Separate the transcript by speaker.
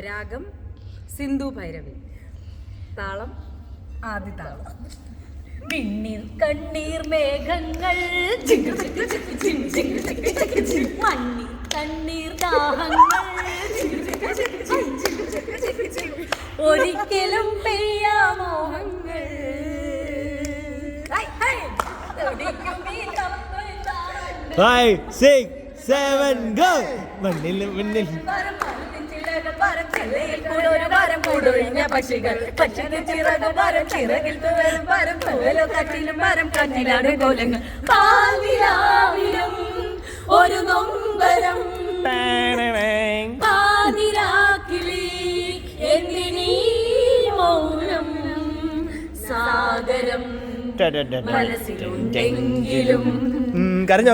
Speaker 1: രാഗം സിന്ധു ഭൈരവി. താളം ആദി താളം.
Speaker 2: വിണ്ണിൽ കണ്ണീർ മേഘങ്ങൾ, മണ്ണിൽ കണ്ണീർ ദാഹങ്ങൾ, ഒരിക്കലും പെയ്യാ മോഹങ്ങൾ.
Speaker 3: 5, 6, 7, go! മണ്ണിൽ മണ്ണിൽ
Speaker 2: പക്ഷികൾ ചിറകിൽ കാറ്റിലും മരം കണ്ണിലാണ് കോലങ്ങൾ. പാതിരാവിലും ഒരു നൊമ്പരം, പാതിരാക്കിളി എന്തിനീ മൗനം. സാഗരം മനസ്സിലുണ്ടെങ്കിലും
Speaker 3: കരഞ്ഞോ